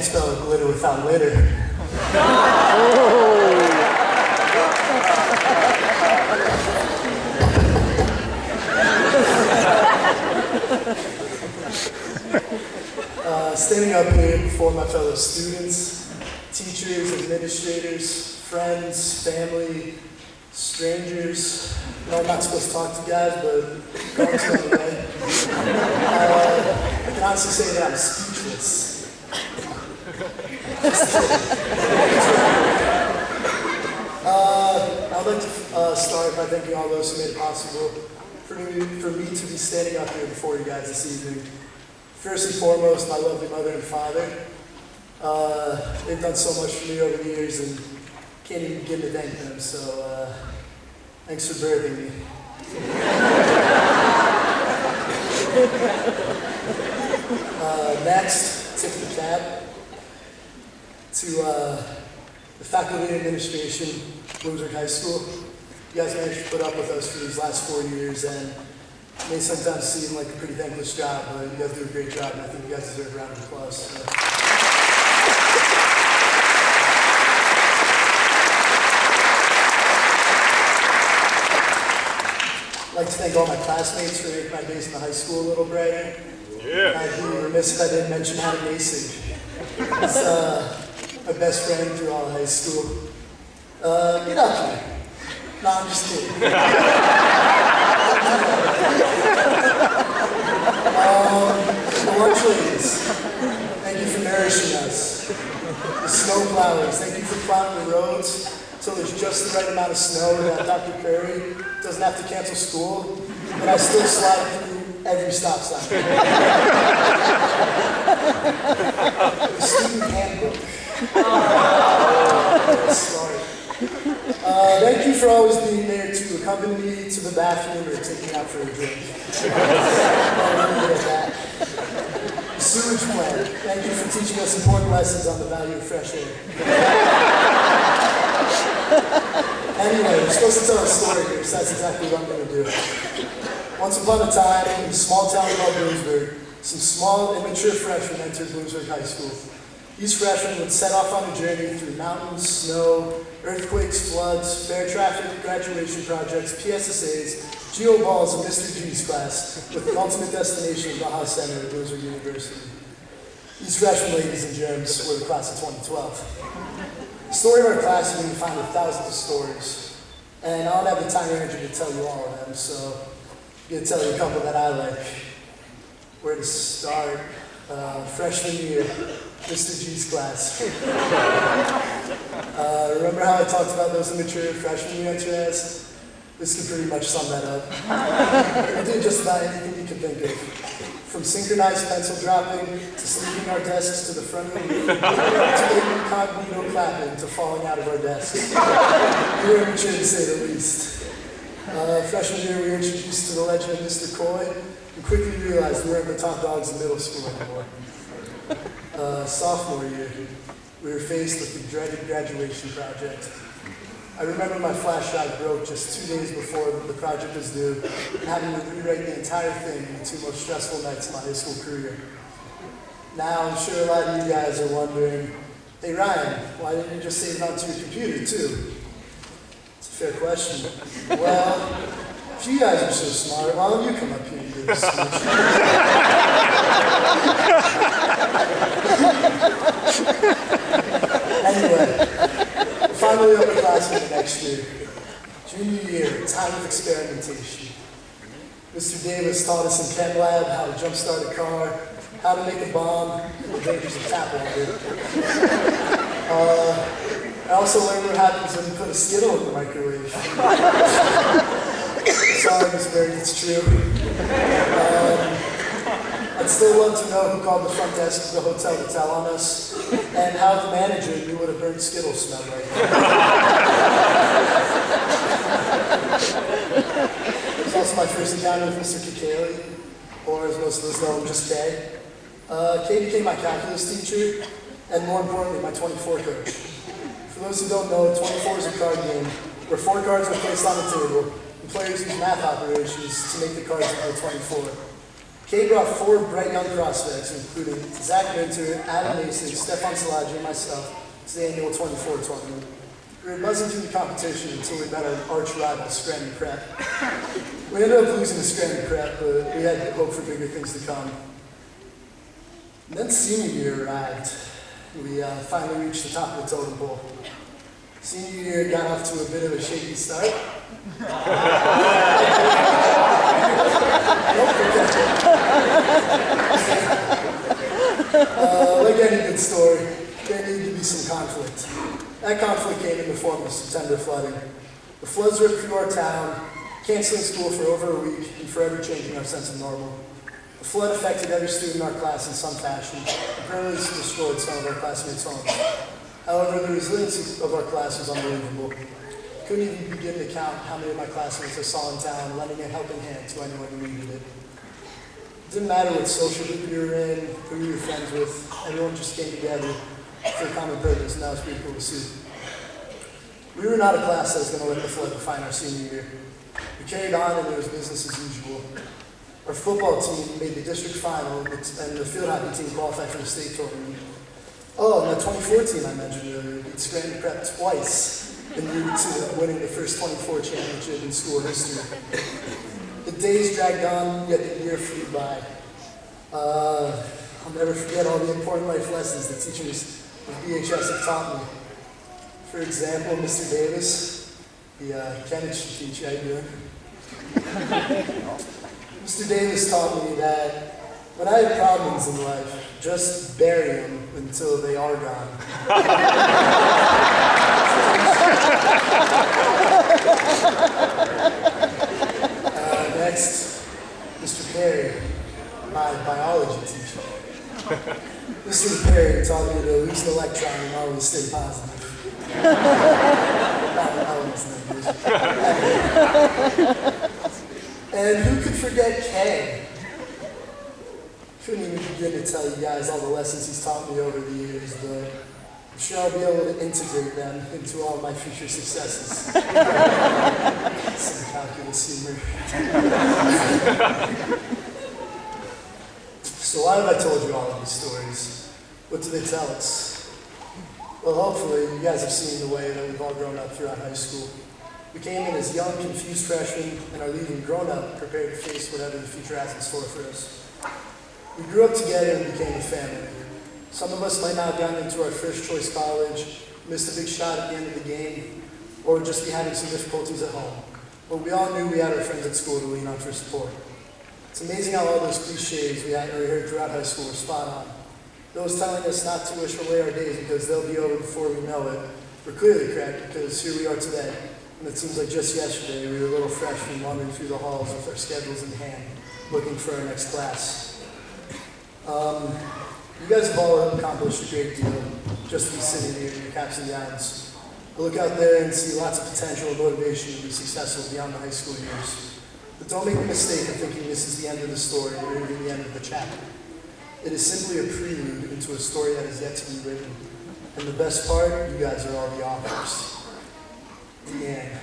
can't spell glitter without litter. Standing up here before my fellow students, teachers, administrators, friends, family, strangers. No, I'm not supposed to talk to you guys, but God's on the way. I can honestly say that I'm speechless. I'd like to start by thanking all those who made it possible for me to be standing up here before you guys this evening. First and foremost, my lovely mother and father. They've done so much for me over the years and can't even begin to thank them, so thanks for birthing me. Next, tip the cap to the faculty and administration, Bloomsburg High School. You guys managed to put up with us for these last 4 years, and it may sometimes seem like a pretty thankless job, but you guys do a great job, and I think you guys deserve a round of applause. So. I'd like to thank all my classmates for making my days in the high school a little brighter. Yeah. I'd be remiss if I didn't mention Adam Mason. He's my best friend through all of high school. Get up here. No, I'm just kidding. The lunch ladies, thank you for nourishing us. The snow plowers, thank you for plowing the roads so there's just the right amount of snow that Dr. Curry doesn't have to cancel school, but I still slide through every stop sign. The student handbook. Sorry. Thank you for always being there to accompany me to the bathroom or take me out for a drink. The sewage plan. Thank you for teaching us important lessons on the value of fresh air. Anyway, we're supposed to tell a story here, so that's exactly what I'm going to do. Once upon a time, in a small town called Bloomsburg, some small, immature freshmen entered Bloomsburg High School. These freshmen would set off on a journey through mountains, snow, earthquakes, floods, fair traffic, graduation projects, PSSAs, geo balls, and Mr. G's class, with the ultimate destination of the Baja Center at Bloomsburg University. These freshman ladies and germs were the class of 2012. The story of our class is going to find thousands of stories, and I don't have the time or energy to tell you all of them, so I'm going to tell you a couple that I like. Where to start? Freshman year, Mr. G's class. Remember how I talked about those immature freshmen you enter as? This could pretty much sum that up. We did just about anything you could think of. From synchronized pencil dropping, to sleeping our desks to the front of the room, to incognito clapping, to falling out of our desks. We were immature to say the least. Freshman year, we were introduced to the legend of Mr. Coy, and quickly realized we weren't the top dogs in middle school anymore. Sophomore year, we were faced with the dreaded graduation project. I remember my flash drive broke just 2 days before the project was due, and having to rewrite the entire thing in the 2 most stressful nights of my high school career. Now, I'm sure a lot of you guys are wondering, hey Ryan, why didn't you just save it onto your computer too? It's a fair question. Well, if you guys are so smart, why don't you come up here and do this speech? Anyway, we're finally upperclassmen the next year. Junior year, time of experimentation. Mr. Davis taught us in Chem Lab how to jumpstart a car, how to make a bomb, and the dangers of tap water. I also learned what happens when you put a Skittle in the microwave. Sorry, Miss Bird, it's true. I'd still love to know who called the front desk of the hotel to tell on us, and how the manager knew what a burnt Skittle smelled like. It was also my first encounter with Mr. Kikali, or as most of us know him, just Kay. Kay became my calculus teacher, and more importantly, my 24 coach. For those who don't know, 24 is a card game where 4 cards are placed on the table, and players use math operations to make the cards equal 24. Kay brought 4 bright young prospects, including Zach Minter, Adam Mason, Stefan Salaji, and myself, to the annual 24 tournament. We were buzzing through the competition until we met our arch rival, Scranton Prep. We ended up losing to Scranton Prep, but we had hope for bigger things to come. And then senior year arrived. We finally reached the top of the totem pole. Senior year got off to a bit of a shaky start. Like any good story, there needed to be some conflict. That conflict came in the form of September flooding. The floods ripped through our town, canceling school for over a week and forever changing our sense of normal. The flood affected every student in our class in some fashion and permanently destroyed some of our classmates' homes. However, the resilience of our class was unbelievable. I couldn't even begin to count how many of my classmates I saw in town lending a helping hand to anyone who needed it. It didn't matter what social group you were in, who you were friends with, everyone just came together for a common purpose, and that was pretty cool to see. We were not a class that was going to let the flood define our senior year. We carried on and it was business as usual. Our football team made the district final and the field hockey team qualified for the state tournament. Oh, and the 2014 I mentioned earlier, beat Scranton Prep twice in route to winning the first 24 championship in school history. The days dragged on, yet the year flew by. I'll never forget all the important life lessons the teachers of BHS have taught me. For example, Mr. Davis, the chemistry teacher, how you doing? Mr. Davis taught me that when I have problems in life, just bury them until they are gone. Next, Mr. Perry, my biology teacher. Mr. Perry taught me to lose an electron and always stay positive. And who could forget Kay? Couldn't even begin to tell you guys all the lessons he's taught me over the years, but I'm sure I'll be able to integrate them into all my future successes. Some calculus humor. So why have I told you all of these stories? What do they tell us? Well, hopefully you guys have seen the way that we've all grown up throughout high school. We came in as young, confused freshmen and are leaving grown up, prepared to face whatever the future has in store for us. We grew up together and became a family. Some of us might not have gotten into our first choice college, missed a big shot at the end of the game, or just be having some difficulties at home. But we all knew we had our friends at school to lean on for support. It's amazing how all those cliches we heard throughout high school were spot on. Those telling us not to wish away our days because they'll be over before we know it were clearly correct, because here we are today. And it seems like just yesterday we were little freshmen wandering through the halls with our schedules in hand, looking for our next class. You guys have all accomplished a great deal just to be sitting here in your caps and gowns. I look out there and see lots of potential and motivation to be successful beyond the high school years. But don't make the mistake of thinking this is the end of the story or even the end of the chapter. It is simply a prelude into a story that is yet to be written. And the best part, you guys are all the authors. The end.